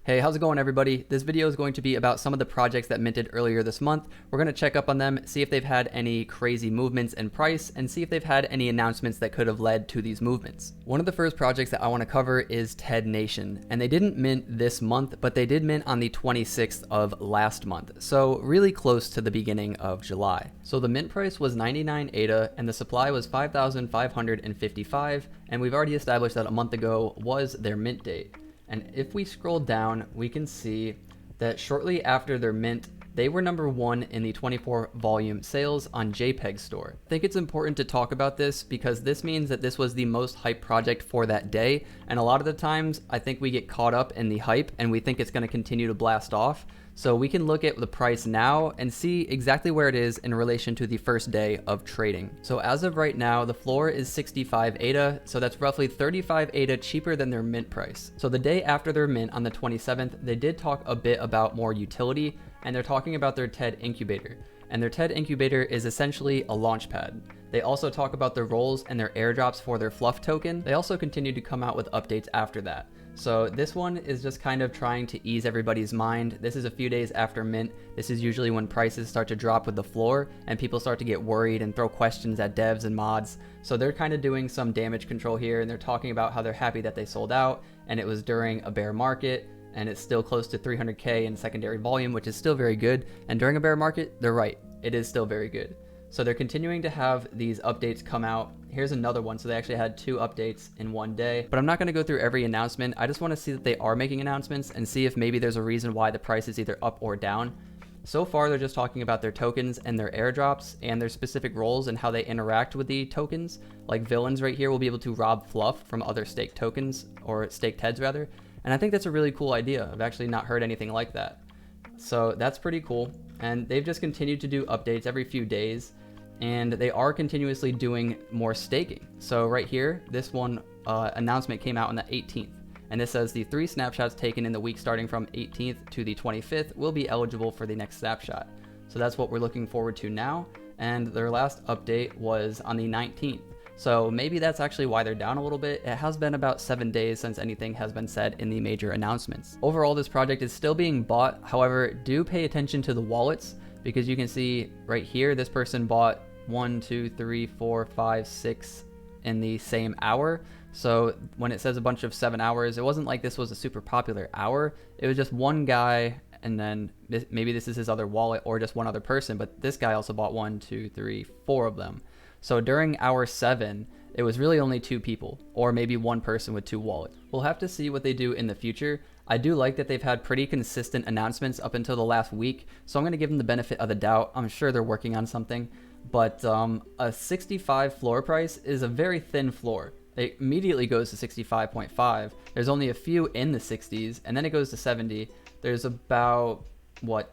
Hey, how's it going everybody? This video is going to be about some of the projects that minted earlier this month. We're going to check up on them, see if they've had any crazy movements in price, and see if they've had any announcements that could have led to these movements. One of the first projects that I want to cover is TED Nation, and they didn't mint this month, but they did mint on the 26th of last month, so really close to the beginning of July. So the mint price was 99 ADA, and the supply was 5,555, and we've already established that a month ago was their mint date. And if we scroll down, we can see that shortly after their mint, they were number one in the 24 volume sales on JPEG Store. I think it's important to talk about this because this means that this was the most hyped project for that day. And a lot of the times I think we get caught up in the hype and we think it's going to continue to blast off. So we can look at the price now and see exactly where it is in relation to the first day of trading. So as of right now, the floor is 65 ADA, so that's roughly 35 ADA cheaper than their mint price. So the day after their mint on the 27th, they did talk a bit about more utility, and they're talking about their TED incubator. And their TED incubator is essentially a launch pad. They also talk about their roles and their airdrops for their fluff token. They also continue to come out with updates after that. So this one is just kind of trying to ease everybody's mind. This is a few days after mint. This is usually when prices start to drop with the floor and people start to get worried and throw questions at devs and mods. So they're kind of doing some damage control here, and they're talking about how they're happy that they sold out and it was during a bear market and it's still close to 300K in secondary volume, which is still very good. And during a bear market, they're right, it is still very good. So they're continuing to have these updates come out. Here's another one. So they actually had 2 updates in one day, but I'm not going to go through every announcement. I just want to see that they are making announcements and see if maybe there's a reason why the price is either up or down. So far, they're just talking about their tokens and their airdrops and their specific roles and how they interact with the tokens. Like villains right here will be able to rob fluff from other staked tokens, or staked TEDs rather. And I think that's a really cool idea. I've actually not heard anything like that. So that's pretty cool. And they've just continued to do updates every few days. And they are continuously doing more staking. So right here, this one announcement came out on the 18th. And this says the 3 snapshots taken in the week starting from 18th to the 25th will be eligible for the next snapshot. So that's what we're looking forward to now. And their last update was on the 19th. So maybe that's actually why they're down a little bit. It has been about 7 days since anything has been said in the major announcements. Overall, this project is still being bought. However, do pay attention to the wallets, because you can see right here, this person bought 1, 2, 3, 4, 5, 6 in the same hour. So when it says a bunch of 7 hours, it wasn't like this was a super popular hour. It was just one guy, and then maybe this is his other wallet or just one other person, but this guy also bought 1, 2, 3, 4 of them. So during hour 7, it was really only 2 people, or maybe 1 person with 2 wallets. We'll have to see what they do in the future. I do like that they've had pretty consistent announcements up until the last week, so I'm going to give them the benefit of the doubt. I'm sure they're working on something, but a 65 floor price is a very thin floor. It immediately goes to 65.5. There's only a few in the 60s, and then it goes to 70. There's about,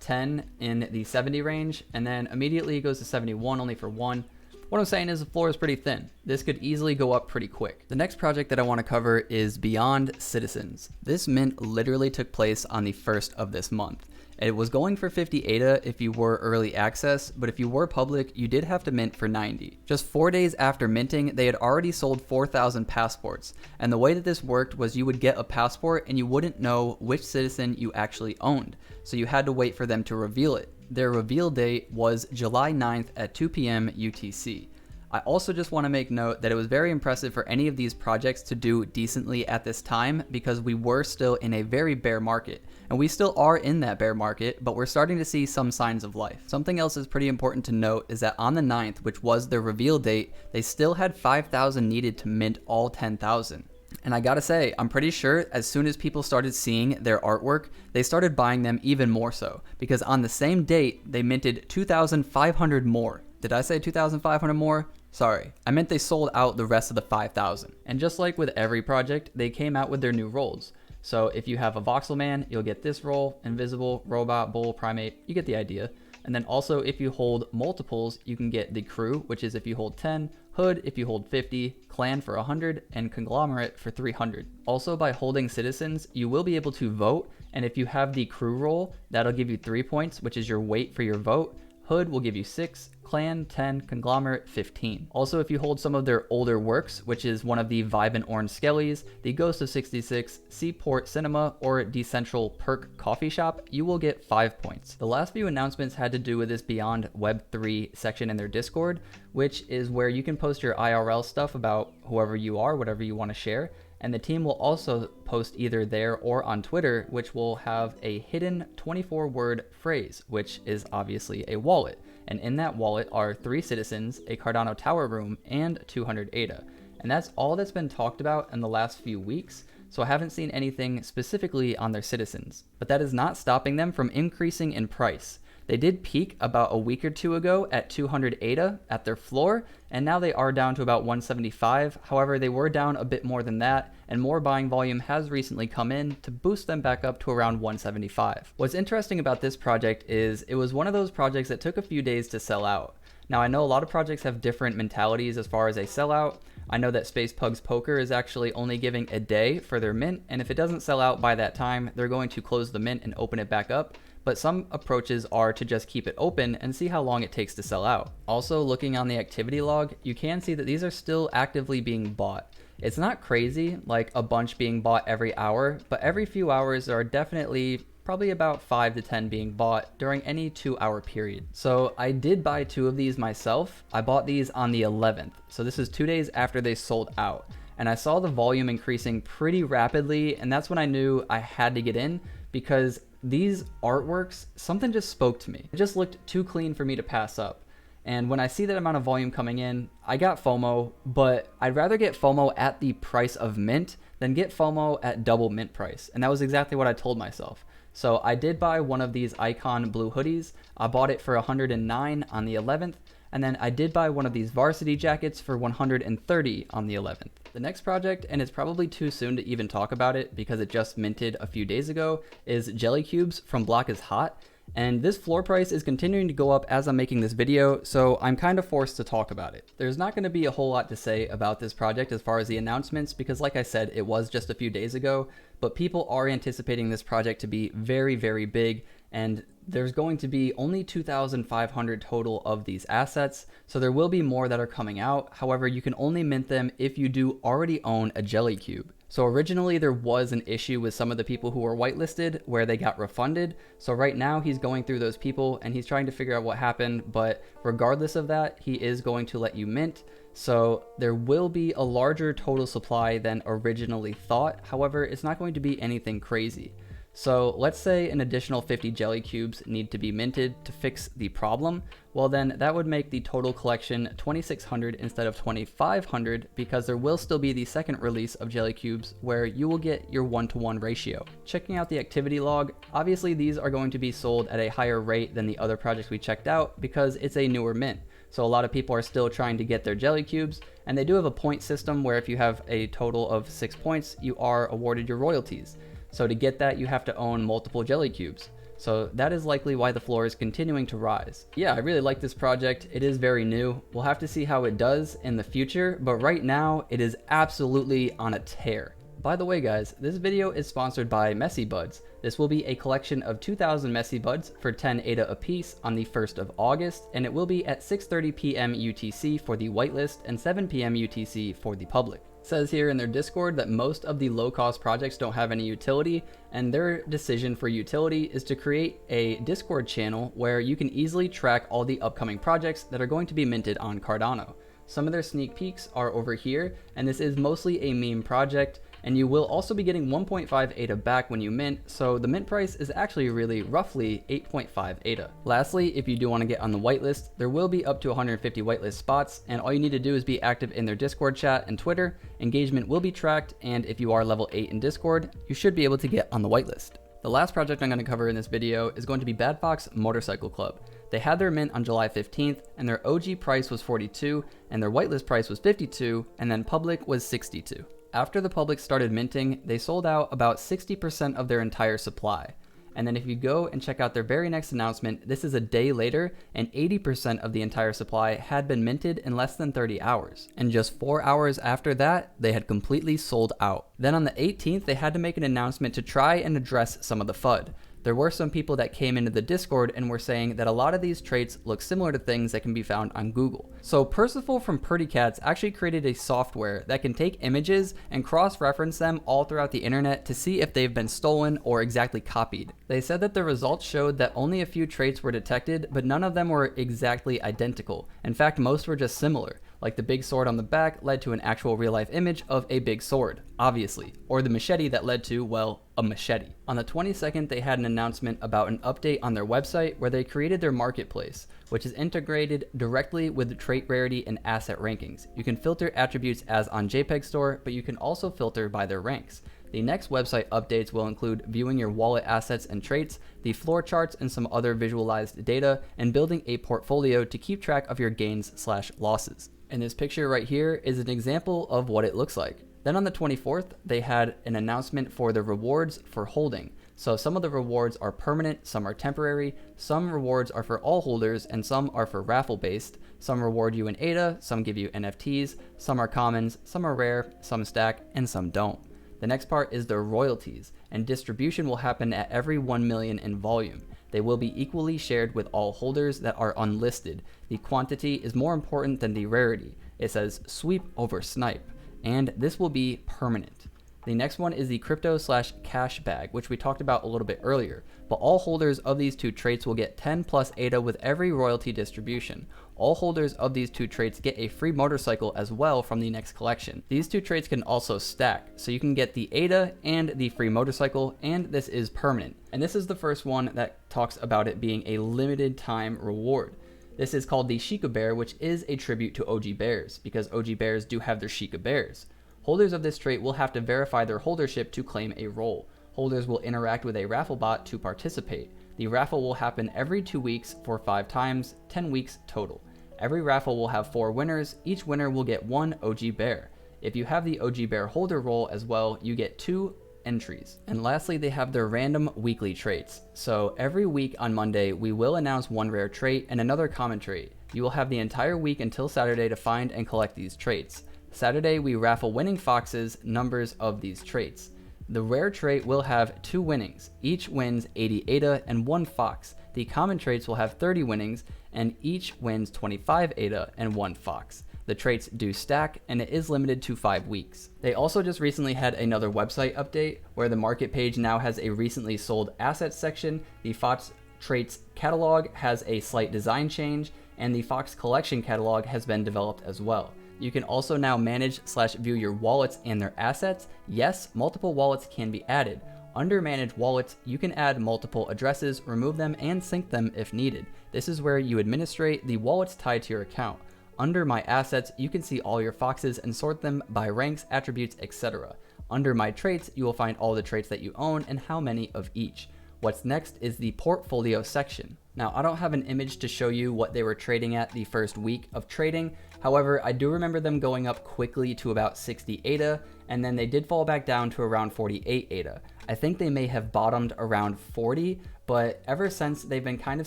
10 in the 70 range, and then immediately it goes to 71 only for 1. What I'm saying is the floor is pretty thin. This could easily go up pretty quick. The next project that I want to cover is Beyond Citizens. This mint literally took place on the 1st of this month. It was going for 50 ADA if you were early access, but if you were public, you did have to mint for 90. Just 4 days after minting, they had already sold 4,000 passports. And the way that this worked was you would get a passport and you wouldn't know which citizen you actually owned. So you had to wait for them to reveal it. Their reveal date was July 9th at 2 p.m. UTC. I also just want to make note that it was very impressive for any of these projects to do decently at this time, because we were still in a very bear market, and we still are in that bear market, but we're starting to see some signs of life. Something else is pretty important to note is that on the 9th, which was their reveal date, they still had 5,000 needed to mint all 10,000. And I gotta say, I'm pretty sure as soon as people started seeing their artwork, they started buying them even more so, because on the same date, they minted 2,500 more. Did I say 2,500 more? Sorry, I meant they sold out the rest of the 5,000. And just like with every project, they came out with their new roles. So if you have a voxel man, you'll get this role: invisible, robot, bull, primate. You get the idea. And then also if you hold multiples, you can get the crew, which is if you hold 10, hood if you hold 50, clan for 100, and conglomerate for 300. Also, by holding citizens, you will be able to vote, and if you have the crew role, that'll give you 3 points, which is your weight for your vote. Hood will give you 6, Clan 10, Conglomerate 15. Also, if you hold some of their older works, which is one of the Vibrant Orange Skellies, the Ghost of 66, Seaport Cinema, or Decentral Perk Coffee Shop, you will get 5 points. The last few announcements had to do with this Beyond Web3 section in their Discord, which is where you can post your IRL stuff about whoever you are, whatever you want to share. And the team will also post either there or on Twitter, which will have a hidden 24-word phrase, which is obviously a wallet. And in that wallet are 3 citizens, a Cardano tower room, and 200 ADA. And that's all that's been talked about in the last few weeks, so I haven't seen anything specifically on their citizens. But that is not stopping them from increasing in price. They did peak about a week or two ago at 200 ADA at their floor, and now they are down to about 175. However, they were down a bit more than that, and more buying volume has recently come in to boost them back up to around 175. What's interesting about this project is it was one of those projects that took a few days to sell out. Now, I know a lot of projects have different mentalities as far as a sellout. I know that Space Pugs Poker is actually only giving a day for their mint, and if it doesn't sell out by that time, they're going to close the mint and open it back up. But some approaches are to just keep it open and see how long it takes to sell out. Also, looking on the activity log, you can see that these are still actively being bought. It's not crazy, like a bunch being bought every hour, but every few hours there are definitely probably about 5 to 10 being bought during any 2-hour period. So I did buy 2 of these myself. I bought these on the 11th. So this is 2 days after they sold out. And I saw the volume increasing pretty rapidly, and that's when I knew I had to get in, because these artworks, something just spoke to me. It just looked too clean for me to pass up. And when I see that amount of volume coming in, I got FOMO, but I'd rather get FOMO at the price of mint than get FOMO at double mint price. And that was exactly what I told myself. So I did buy one of these Icon blue hoodies. I bought it for 109 on the 11th. And then I did buy one of these varsity jackets for 130 on the 11th. The next project, and it's probably too soon to even talk about it because it just minted a few days ago, is JellyCubes from Block is Hot. And this floor price is continuing to go up as I'm making this video, so I'm kind of forced to talk about it. There's not going to be a whole lot to say about this project as far as the announcements, because like I said, it was just a few days ago, but people are anticipating this project to be very, very big, and there's going to be only 2,500 total of these assets, so there will be more that are coming out. However, you can only mint them if you do already own a JellyCube. So originally there was an issue with some of the people who were whitelisted where they got refunded. So right now he's going through those people and he's trying to figure out what happened, but regardless of that, he is going to let you mint. So there will be a larger total supply than originally thought. However, it's not going to be anything crazy. So let's say an additional 50 JellyCubes need to be minted to fix the problem. Well, then that would make the total collection 2,600 instead of 2,500, because there will still be the second release of JellyCubes where you will get your 1-to-1 ratio. Checking out the activity log, obviously these are going to be sold at a higher rate than the other projects we checked out because it's a newer mint. So a lot of people are still trying to get their JellyCubes, and they do have a point system where if you have a total of 6 points, you are awarded your royalties. So to get that, you have to own multiple JellyCubes. So that is likely why the floor is continuing to rise. Yeah, I really like this project. It is very new. We'll have to see how it does in the future, but right now it is absolutely on a tear. By the way guys, this video is sponsored by MessyBudz. This will be a collection of 2,000 MessyBudz for 10 ADA apiece on the 1st of August, and it will be at 6:30 p.m. UTC for the whitelist and 7 p.m. UTC for the public. It says here in their Discord that most of the low-cost projects don't have any utility, and their decision for utility is to create a Discord channel where you can easily track all the upcoming projects that are going to be minted on Cardano. Some of their sneak peeks are over here, and this is mostly a meme project, and you will also be getting 1.5 ADA back when you mint, so the mint price is actually really roughly 8.5 ADA. Lastly, if you do want to get on the whitelist, there will be up to 150 whitelist spots, and all you need to do is be active in their Discord chat and Twitter. Engagement will be tracked, and if you are level 8 in Discord, you should be able to get on the whitelist. The last project I'm going to cover in this video is going to be Bad Fox Motorcycle Club. They had their mint on July 15th, and their OG price was 42, and their whitelist price was 52, and then public was 62. After the public started minting, they sold out about 60% of their entire supply. And then if you go and check out their very next announcement, this is a day later, and 80% of the entire supply had been minted in less than 30 hours. And just 4 hours after that, they had completely sold out. Then on the 18th, they had to make an announcement to try and address some of the FUD. There were some people that came into the Discord and were saying that a lot of these traits look similar to things that can be found on Google. So Percival from Pretty Cats actually created a software that can take images and cross-reference them all throughout the internet to see if they've been stolen or exactly copied. They said that the results showed that only a few traits were detected, but none of them were exactly identical. In fact, most were just similar. Like the big sword on the back led to an actual real life image of a big sword, obviously, or the machete that led to, well, a machete. On the 22nd, they had an announcement about an update on their website where they created their marketplace, which is integrated directly with the trait rarity and asset rankings. You can filter attributes as on JPEG Store, but you can also filter by their ranks. The next website updates will include viewing your wallet assets and traits, the floor charts and some other visualized data, and building a portfolio to keep track of your gains/losses. And this picture right here is an example of what it looks like. Then on the 24th, they had an announcement for the rewards for holding. So some of the rewards are permanent, some are temporary, some rewards are for all holders, and some are for raffle based. Some reward you in ADA, some give you NFTs, some are commons, some are rare, some stack, and some don't. The next part is the royalties, and distribution will happen at every 1 million in volume. They will be equally shared with all holders that are unlisted. The quantity is more important than the rarity. It says sweep over snipe, and this will be permanent. The next one is the crypto/cash bag, which we talked about a little bit earlier, but all holders of these two traits will get 10 plus ADA with every royalty distribution. All holders of these two traits get a free motorcycle as well from the next collection. These two traits can also stack, so you can get the ADA and the free motorcycle, and this is permanent. And this is the first one that talks about it being a limited time reward. This is called the Sheikah Bear, which is a tribute to OG Bears, because OG Bears do have their Sheikah Bears. Holders of this trait will have to verify their holdership to claim a role. Holders will interact with a raffle bot to participate. The raffle will happen every 2 weeks for 5 times, 10 weeks total. Every raffle will have 4 winners. Each winner will get 1 OG Bear. If you have the OG Bear holder role as well, you get 2 entries. And lastly, they have their random weekly traits. So every week on Monday, we will announce 1 rare trait and another common trait. You will have the entire week until Saturday to find and collect these traits. Saturday, we raffle winning foxes, numbers of these traits. The rare trait will have 2 winnings. Each wins 80 ADA and 1 fox. The common traits will have 30 winnings, and each wins 25 ADA and 1 fox. The traits do stack, and it is limited to 5 weeks. They also just recently had another website update where the market page now has a recently sold assets section. The Fox Traits catalog has a slight design change, and the Fox Collection catalog has been developed as well. You can also now manage/view your wallets and their assets. Yes, multiple wallets can be added. Under Manage Wallets, you can add multiple addresses, remove them, and sync them if needed. This is where you administrate the wallets tied to your account. Under My Assets, you can see all your foxes and sort them by ranks, attributes, etc. Under My Traits, you will find all the traits that you own and how many of each. What's next is the portfolio section. Now, I don't have an image to show you what they were trading at the first week of trading. However, I do remember them going up quickly to about 60 ADA, and then they did fall back down to around 48 ADA. I think they may have bottomed around 40, but ever since they've been kind of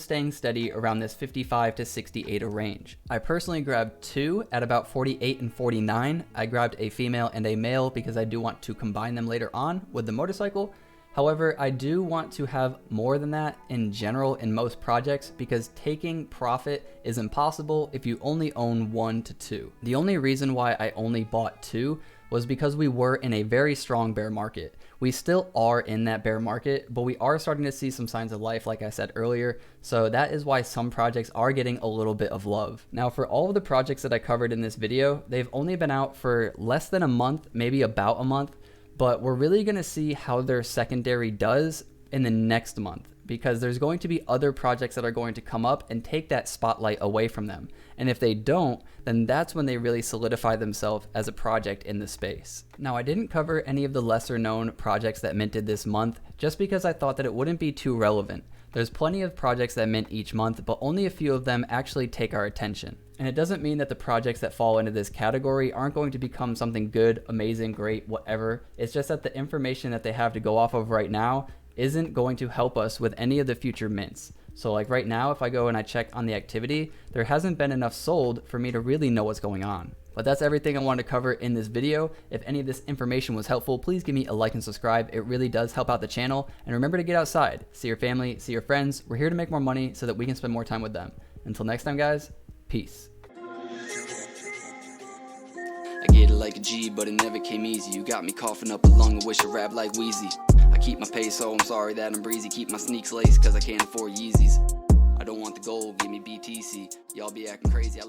staying steady around this 55 to 60 ADA range. I personally grabbed 2 at about 48 and 49. I grabbed a female and a male because I do want to combine them later on with the motorcycle. However, I do want to have more than that in general in most projects because taking profit is impossible if you only own 1 to 2. The only reason why I only bought 2 was because we were in a very strong bear market. We still are in that bear market, but we are starting to see some signs of life, like I said earlier. So that is why some projects are getting a little bit of love. Now, for all of the projects that I covered in this video, they've only been out for less than a month, maybe about a month. But we're really going to see how their secondary does in the next month because there's going to be other projects that are going to come up and take that spotlight away from them. And if they don't, then that's when they really solidify themselves as a project in the space. Now, I didn't cover any of the lesser known projects that minted this month just because I thought that it wouldn't be too relevant. There's plenty of projects that mint each month, but only a few of them actually take our attention. And it doesn't mean that the projects that fall into this category aren't going to become something good, amazing, great, whatever. It's just that the information that they have to go off of right now isn't going to help us with any of the future mints. So like right now, if I go and I check on the activity, there hasn't been enough sold for me to really know what's going on. But that's everything I wanted to cover in this video. If any of this information was helpful, please give me a like and subscribe. It really does help out the channel. And remember to get outside, see your family, see your friends. We're here to make more money so that we can spend more time with them. Until next time, guys, peace. I get it like a G, but it never came easy. You got me coughing up a lung, I wish I rap like Wheezy. I keep my pace, so I'm sorry that I'm breezy. Keep my sneaks laced, cause I can't afford Yeezys. I don't want the gold, give me BTC. Y'all be acting crazy.